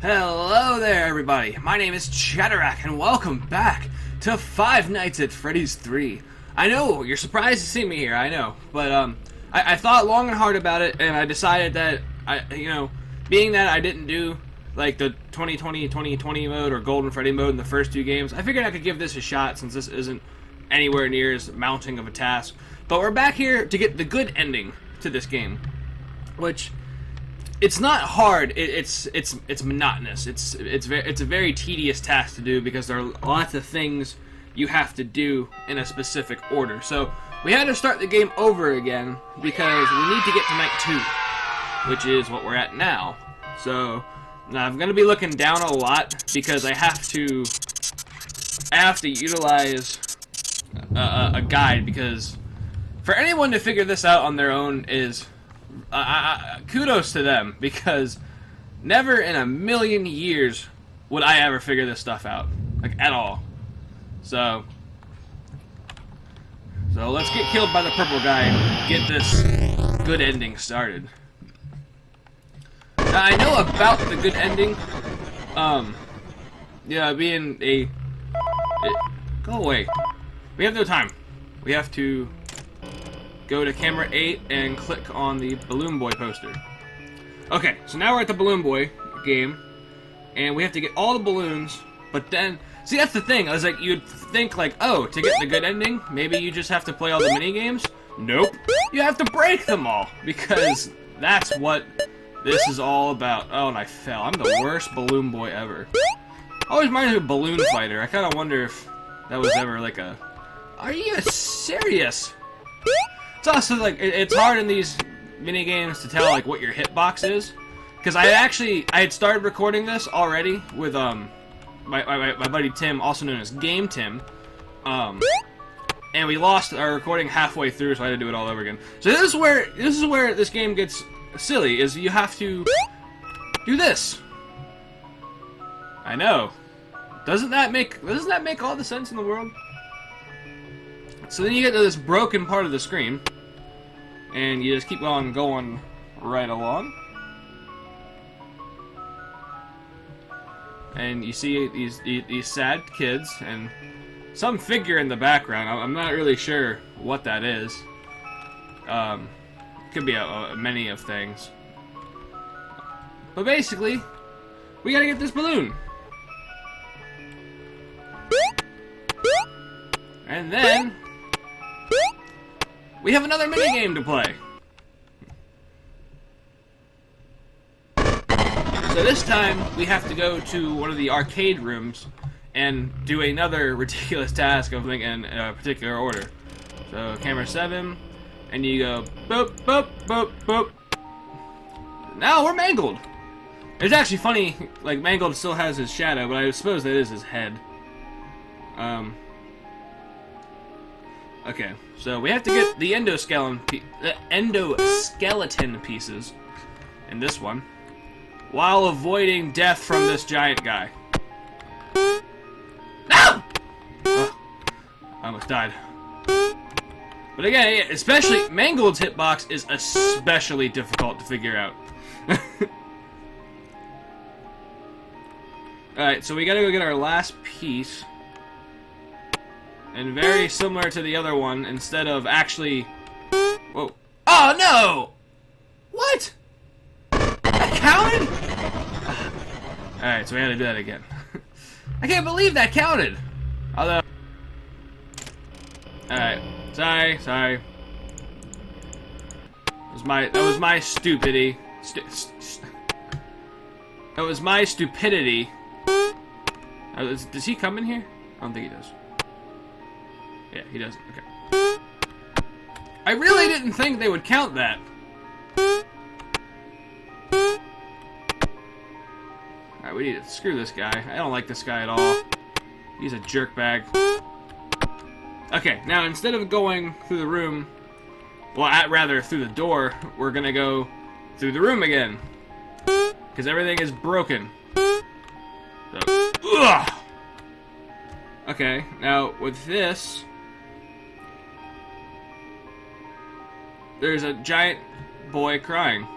Hello there, everybody. My name is Chatterak, and welcome back to Five Nights at Freddy's 3. I know, you're surprised to see me here, I know. But, I thought long and hard about it, and I decided that, being that I didn't do, like, the 2020 mode or Golden Freddy mode in the first two games, I figured I could give this a shot since this isn't anywhere near as mounting of a task. But we're back here to get the good ending to this game, which... it's not hard. It's monotonous. It's a very tedious task to do because there are lots of things you have to do in a specific order. So we had to start the game over again because we need to get to night 2, which is what we're at now. So now I'm gonna be looking down a lot because I have to utilize a guide, because for anyone to figure this out on their own is. Kudos to them, because never in a million years would I ever figure this stuff out, like, at all. So let's get killed by the purple guy and get this good ending started. Now, I know about the good ending, being go away. We have no time. We have to go to camera 8 and click on the Balloon Boy poster. Okay, so now we're at the Balloon Boy game, and we have to get all the balloons, but then... see, that's the thing. I was like, you'd think, like, oh, to get the good ending, maybe you just have to play all the mini-games? Nope. You have to break them all, because that's what this is all about. Oh, and I fell. I'm the worst Balloon Boy ever. Always reminds me of Balloon Fighter. I kind of wonder if that was ever, like, a... are you serious? It's also, like, it's hard in these mini-games to tell, like, what your hitbox is. Because I had started recording this already with, my buddy Tim, also known as Game Tim. And we lost our recording halfway through, so I had to do it all over again. So this is where this game gets silly, is you have to do this. I know. Doesn't that make all the sense in the world? So then you get to this broken part of the screen, and you just keep on going right along. And you see these sad kids, and some figure in the background. I'm not really sure what that is. Could be many of things. But basically, we gotta get this balloon. And then... we have another minigame to play. So this time, we have to go to one of the arcade rooms and do another ridiculous task of in a particular order. So, camera 7, and you go boop, boop, boop, boop. Now we're Mangled. It's actually funny, like, Mangled still has his shadow, but I suppose that is his head. Okay, so we have to get the endoskeleton pieces in this one, while avoiding death from this giant guy. No! Oh, I almost died. But again, especially Mangled's hitbox is especially difficult to figure out. Alright, so we gotta go get our last piece. And very similar to the other one, instead of actually... whoa. Oh, no! What? That counted? Alright, so we had to do that again. I can't believe that counted! Although... alright. Sorry. That was my stupidity. That was my stupidity. Does he come in here? I don't think he does. Yeah, he doesn't. Okay. I really didn't think they would count that. Alright, we need to screw this guy. I don't like this guy at all. He's a jerkbag. Okay, now instead of going through the room, well, rather through the door, we're gonna go through the room again. Because everything is broken. So, ugh! Okay, now with this... there's a giant boy crying.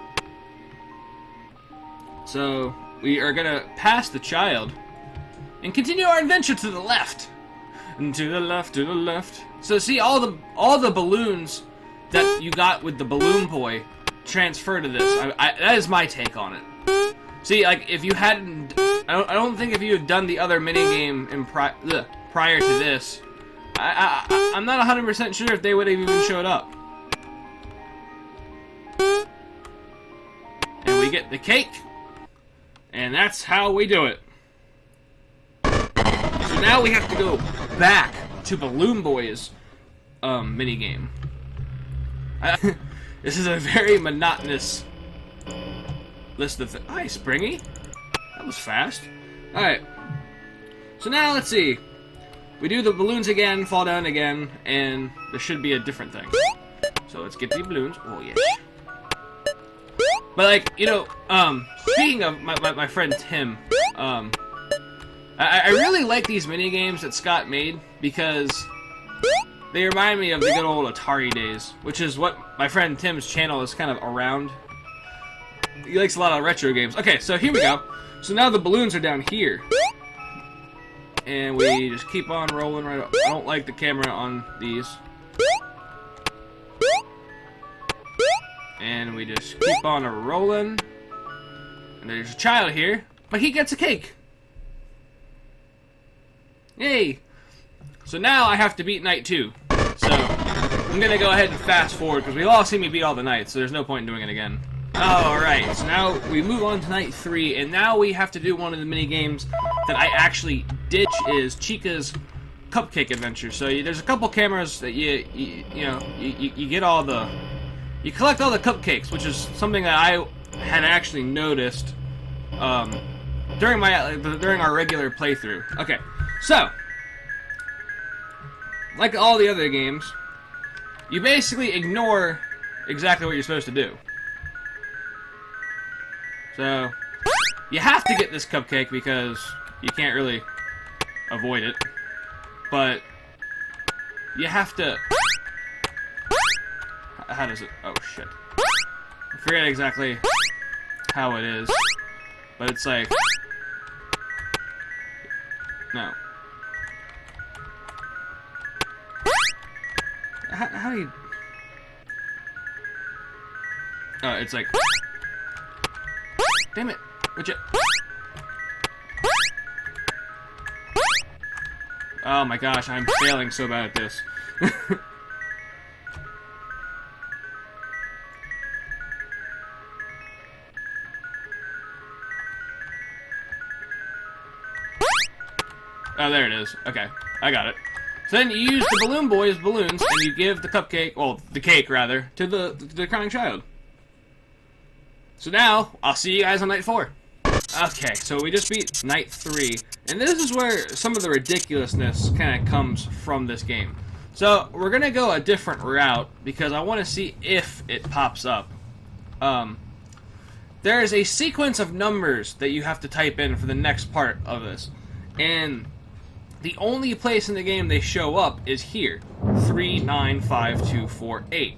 So, we are gonna pass the child and continue our adventure to the left. And to the left, to the left. So see, all the balloons that you got with the balloon boy transfer to this. That is my take on it. See, like, if you hadn't, I don't think if you had done the other minigame in prior to this, I'm not 100% sure if they would have even showed up. And we get the cake, and that's how we do it. So now we have to go back to Balloon Boy's minigame. This is a very monotonous list of things. Hi, Springy. That was fast. Alright. So now, let's see. We do the balloons again, fall down again, and there should be a different thing. So let's get the balloons. Oh, yeah. But, like, you know, speaking of my friend Tim, I really like these minigames that Scott made because they remind me of the good old Atari days, which is what my friend Tim's channel is kind of around. He likes a lot of retro games. Okay, so here we go. So now the balloons are down here. And we just keep on rolling right up. I don't like the camera on these. And we just keep on rolling. And there's a child here, but he gets a cake. Yay! So now I have to beat night 2. So I'm gonna go ahead and fast forward because we've all seen me beat all the nights, so there's no point in doing it again. Alright, so now we move on to night 3, and now we have to do one of the mini games that I actually ditch, is Chica's Cupcake Adventure. So there's a couple cameras that you get all the, you collect all the cupcakes, which is something that I had actually noticed during our regular playthrough. Okay, so like all the other games, you basically ignore exactly what you're supposed to do. So, you have to get this cupcake because you can't really avoid it. But, you have to... How does it... Oh, shit. I forget exactly how it is. But it's like... No. How do you... Oh, it's like... Damn it! Would you... Oh my gosh, I'm failing so bad at this. Oh, there it is. Okay, I got it. So then you use the Balloon Boy's balloons, and you give the cupcake, well, the cake rather, to the crying child. So now, I'll see you guys on night 4. Okay, so we just beat night 3, and this is where some of the ridiculousness kind of comes from this game. So, we're gonna go a different route, because I want to see if it pops up. There is a sequence of numbers that you have to type in for the next part of this, and the only place in the game they show up is here, 3, 9, 5, 2, 4, 8.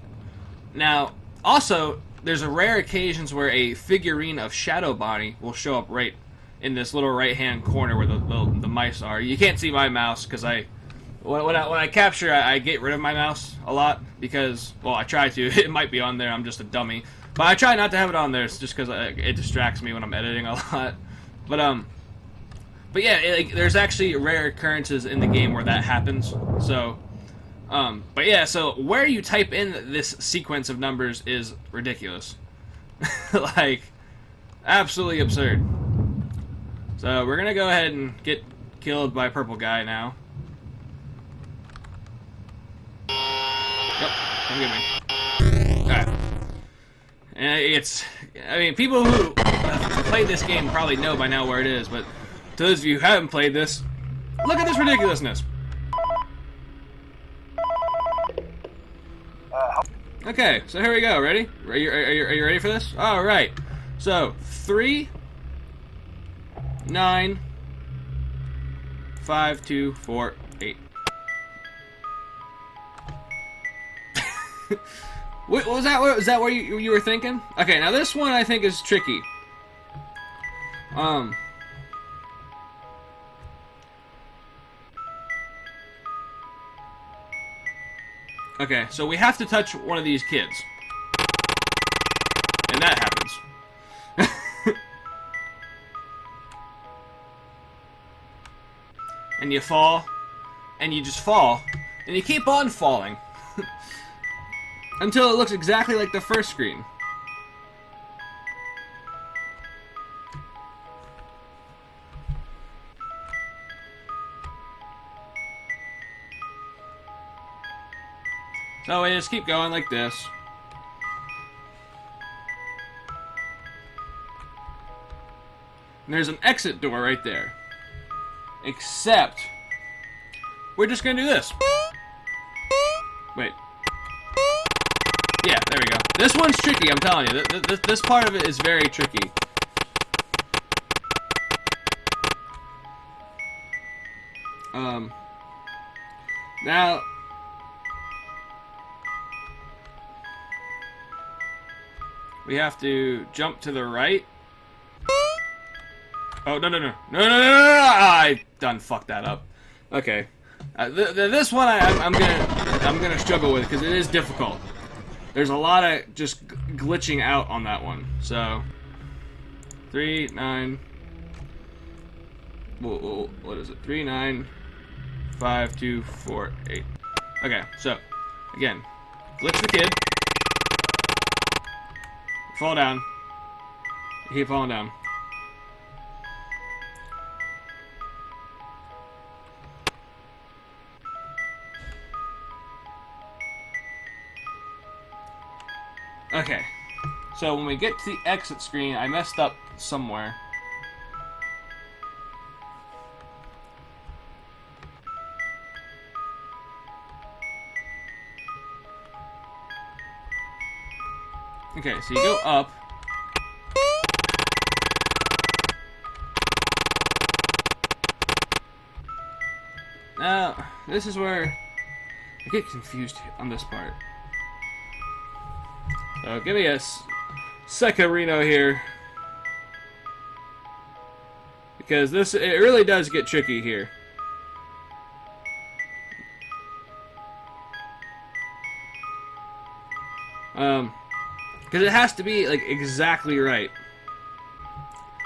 Now, also, there's a rare occasions where a figurine of Shadow Bonnie will show up right in this little right-hand corner where the mice are. You can't see my mouse because when I capture, I get rid of my mouse a lot because, well, I try to. It might be on there. I'm just a dummy, but I try not to have it on there. It's just because it distracts me when I'm editing a lot. But yeah, there's actually rare occurrences in the game where that happens. So. But yeah, so where you type in this sequence of numbers is ridiculous. Like, absolutely absurd. So we're gonna go ahead and get killed by purple guy now. Yep, come get me. Alright. And I mean, people who have played this game probably know by now where it is, but to those of you who haven't played this, look at this ridiculousness. Okay, so here we go. Ready? Are you ready for this? All right. So 3, 9, 5, 2, 4, 8. What was that? Was that what you were thinking? Okay, now this one I think is tricky. Okay, so we have to touch one of these kids. And that happens. And you fall, and you just fall, and you keep on falling. Until it looks exactly like the first screen. So we just keep going like this. And there's an exit door right there. Except, we're just gonna do this. Wait. Yeah, there we go. This one's tricky, I'm telling you. This part of it is very tricky. Now, we have to jump to the right. Oh, no. I done fucked that up. Okay. This one I'm gonna struggle with because it is difficult. There's a lot of just glitching out on that one. So 3, 9. What is it? 3, 9, 5, 2, 4, 8. Okay, so again, glitch the kid. Fall down. You keep falling down. Okay, so when we get to the exit screen, I messed up somewhere. Okay, so you go up. Now, this is where I get confused on this part. So give me a second, Reno here, because it really does get tricky here. Because it has to be like exactly right,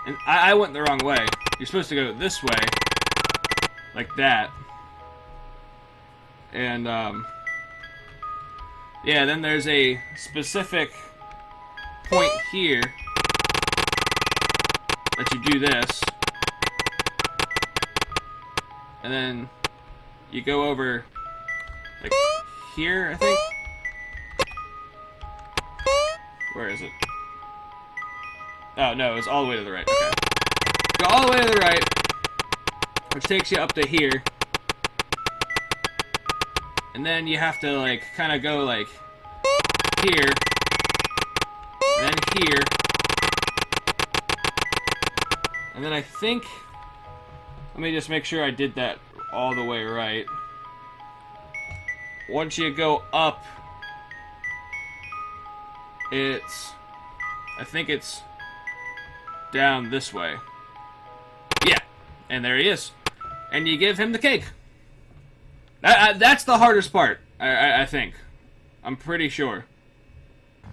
and I went the wrong way. You're supposed to go this way, like that, and yeah, then there's a specific point here that you do this, and then you go over like here, I think. Where is it? Oh, no, it's all the way to the right. Okay. Go all the way to the right, which takes you up to here. And then you have to, like, kind of go, like, here. Then here. And then I think... Let me just make sure I did that all the way right. Once you go up... I think it's down this way. Yeah, and there he is. And you give him the cake. That's the hardest part, I think. I'm pretty sure.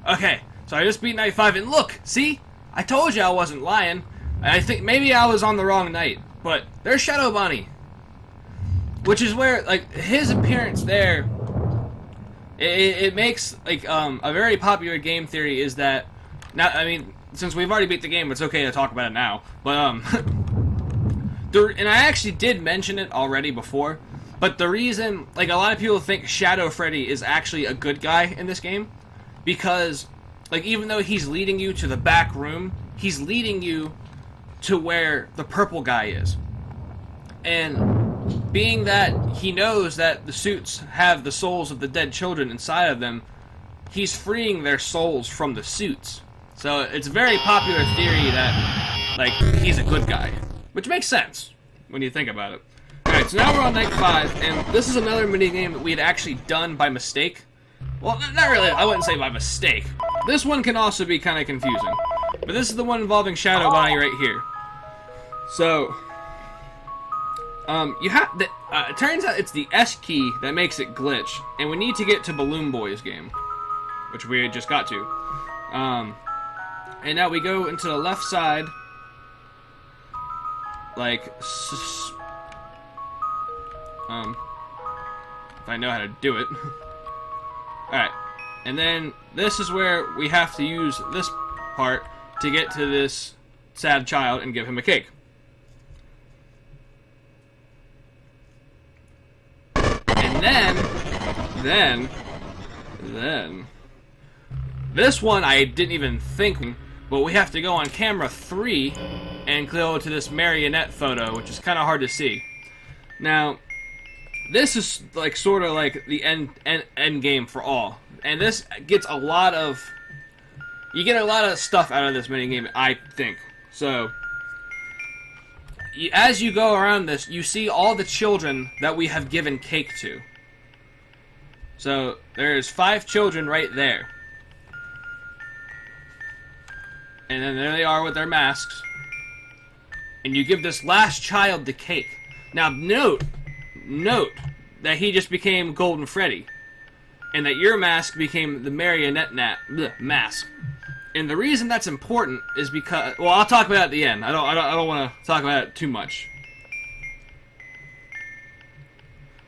Okay, so I just beat night 5, and look, see? I told you I wasn't lying. I think maybe I was on the wrong night, but there's Shadow Bonnie. Which is where, like, his appearance there... It makes, like, a very popular game theory is that, now, I mean, since we've already beat the game, it's okay to talk about it now, but, and I actually did mention it already before, but the reason, like, a lot of people think Shadow Freddy is actually a good guy in this game, because, like, even though he's leading you to the back room, he's leading you to where the purple guy is. And... being that he knows that the suits have the souls of the dead children inside of them, he's freeing their souls from the suits. So it's a very popular theory that, like, he's a good guy. Which makes sense, when you think about it. Alright, so now we're on night 5, and this is another minigame that we had actually done by mistake. Well, not really, I wouldn't say by mistake. This one can also be kind of confusing. But this is the one involving Shadow Bonnie right here. So, you have the. It turns out it's the S key that makes it glitch, and we need to get to Balloon Boy's game, which we just got to. And now we go into the left side, like, if I know how to do it. Alright, and then this is where we have to use this part to get to this sad child and give him a cake. And then, this one I didn't even think, but we have to go on camera 3 and go to this marionette photo, which is kind of hard to see. Now, this is like sort of like the end game for all, and this gets a lot of, you get a lot of stuff out of this mini game, I think. So, as you go around this, you see all the children that we have given cake to. So, there's 5 children right there. And then there they are with their masks. And you give this last child the cake. Now, note that he just became Golden Freddy. And that your mask became the marionette mask. And the reason that's important is because, well, I'll talk about it at the end. I don't want to talk about it too much.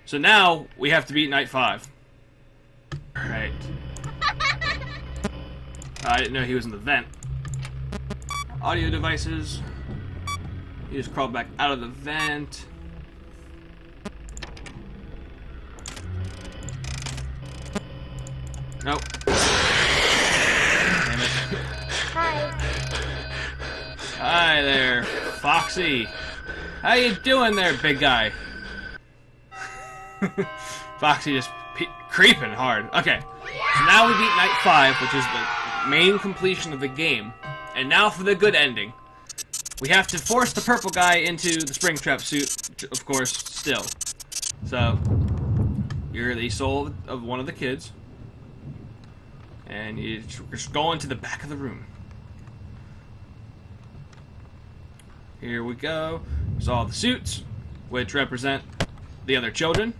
So now we have to beat Night 5. Right. I didn't know he was in the vent. Audio devices. He just crawled back out of the vent. Nope. Damn it. Hi. Hi there, Foxy. How you doing there, big guy? Foxy just creeping hard. Okay, so now we beat Night 5, which is the main completion of the game. And now for the good ending. We have to force the purple guy into the Springtrap suit, of course, still. So, you're the soul of one of the kids. And you just go into the back of the room. Here we go. There's all the suits, which represent the other children.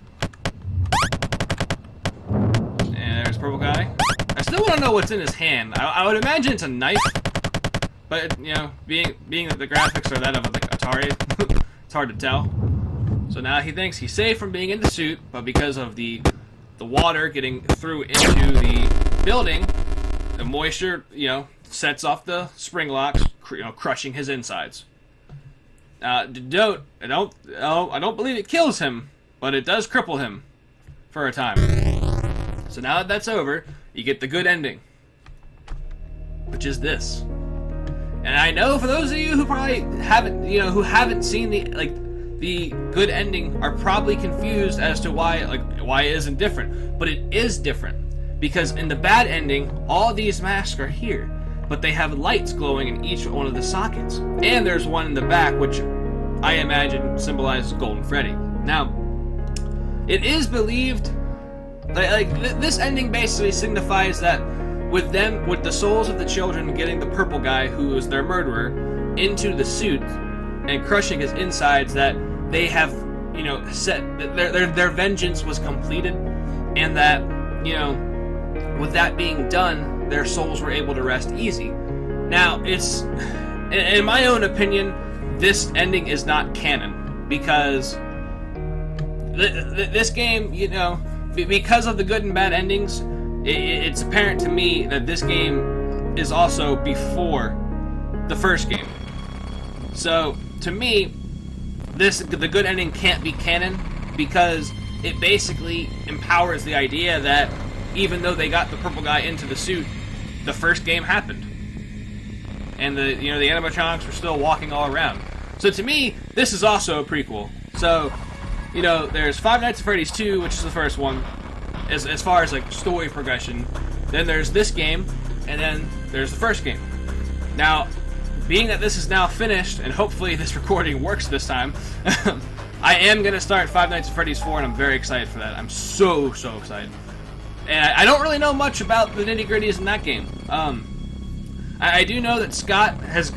And there's the purple guy. I still want to know what's in his hand. I would imagine it's a knife. But, you know, being that the graphics are that of like Atari, it's hard to tell. So now he thinks he's safe from being in the suit, but because of the water getting through into the building, the moisture, you know, sets off the spring locks, crushing his insides. I don't believe it kills him, but it does cripple him for a time. So now that that's over, you get the good ending, which is this. And I know for those of you who probably haven't, who haven't seen the good ending are probably confused as to why it isn't different. But it is different. Because in the bad ending, all these masks are here. But they have lights glowing in each one of the sockets. And there's one in the back, which I imagine symbolizes Golden Freddy. Now, it is believed, this ending basically signifies that with the souls of the children getting the purple guy, who is their murderer, into the suit and crushing his insides, that they have, set their vengeance was completed, and that, with that being done, their souls were able to rest easy. Now, it's, in my own opinion, this ending is not canon, because this game, because of the good and bad endings, it's apparent to me that this game is also before the first game. So, to me, the good ending can't be canon, because it basically empowers the idea that even though they got the purple guy into the suit, the first game happened. And the animatronics were still walking all around. So to me, this is also a prequel. So, there's Five Nights at Freddy's 2, which is the first one, as far as story progression. Then there's this game, and then there's the first game. Now, being that this is now finished, and hopefully this recording works this time, I am going to start Five Nights at Freddy's 4, and I'm very excited for that. I'm so excited. And I don't really know much about the nitty-gritties in that game. I do know that Scott has,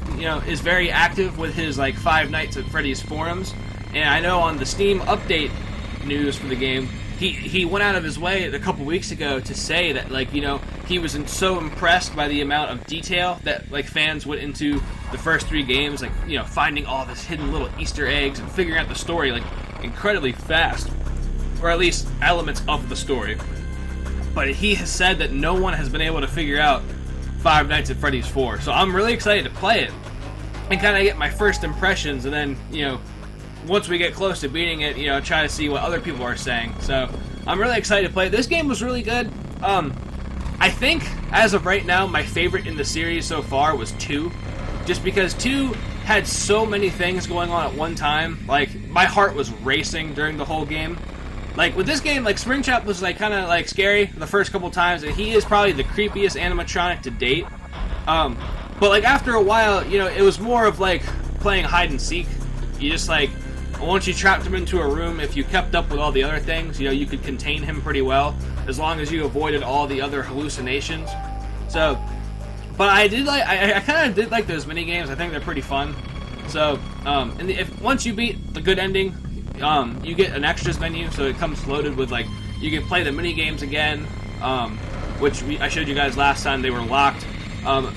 is very active with his like Five Nights at Freddy's forums, and I know on the Steam update news for the game, he went out of his way a couple weeks ago to say that like he was so impressed by the amount of detail that like fans went into the first 3 games, like finding all this hidden little Easter eggs and figuring out the story like incredibly fast, or at least elements of the story. But he has said that no one has been able to figure out Five Nights at Freddy's 4, so I'm really excited to play it and kind of get my first impressions, and then once we get close to beating it, try to see what other people are saying. So I'm really excited to play it. This game was really good. I think as of right now, my favorite in the series so far was 2, just because 2 had so many things going on at one time. Like my heart was racing during the whole game. Like with this game, like Springtrap was like kind of like scary the first couple times, and he is probably the creepiest animatronic to date. But like after a while, it was more of like playing hide and seek. You just like, once you trapped him into a room, if you kept up with all the other things, you could contain him pretty well, as long as you avoided all the other hallucinations. So, but I kind of did like those mini games. I think they're pretty fun. So, and if once you beat the good ending, you get an extras menu, so it comes loaded with like, you can play the mini games again, which I showed you guys last time. They were locked.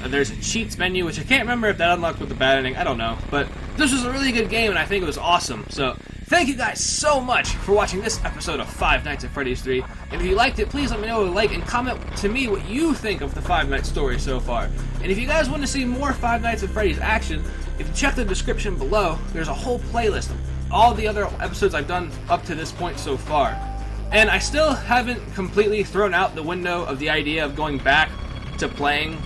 There's a cheats menu, which I can't remember if that unlocked with the bad ending. I don't know, but this was a really good game, and I think it was awesome. So thank you guys so much for watching this episode of Five Nights at Freddy's 3. And if you liked it, please let me know with a like and comment to me what you think of the Five Nights story so far. And if you guys want to see more Five Nights at Freddy's action, if you check the description below, there's a whole playlist of all the other episodes I've done up to this point so far. And I still haven't completely thrown out the window of the idea of going back to playing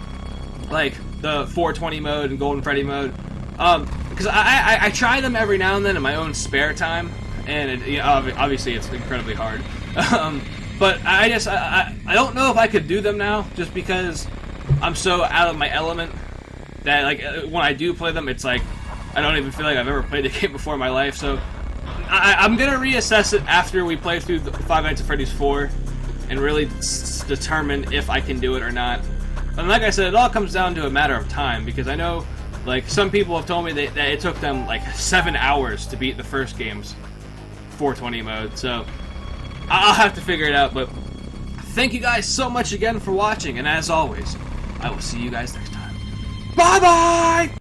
like the 420 mode and Golden Freddy mode, because I try them every now and then in my own spare time, and obviously it's incredibly hard. But I don't know if I could do them now, just because I'm so out of my element that like when I do play them, it's like I don't even feel like I've ever played a game before in my life. So I'm gonna reassess it after we play through the Five Nights at Freddy's 4 and really determine if I can do it or not. And like I said, it all comes down to a matter of time, because I know, like, some people have told me that it took them, like, 7 hours to beat the first game's 420 mode, so I'll have to figure it out, but thank you guys so much again for watching, and as always, I will see you guys next time. Bye-bye!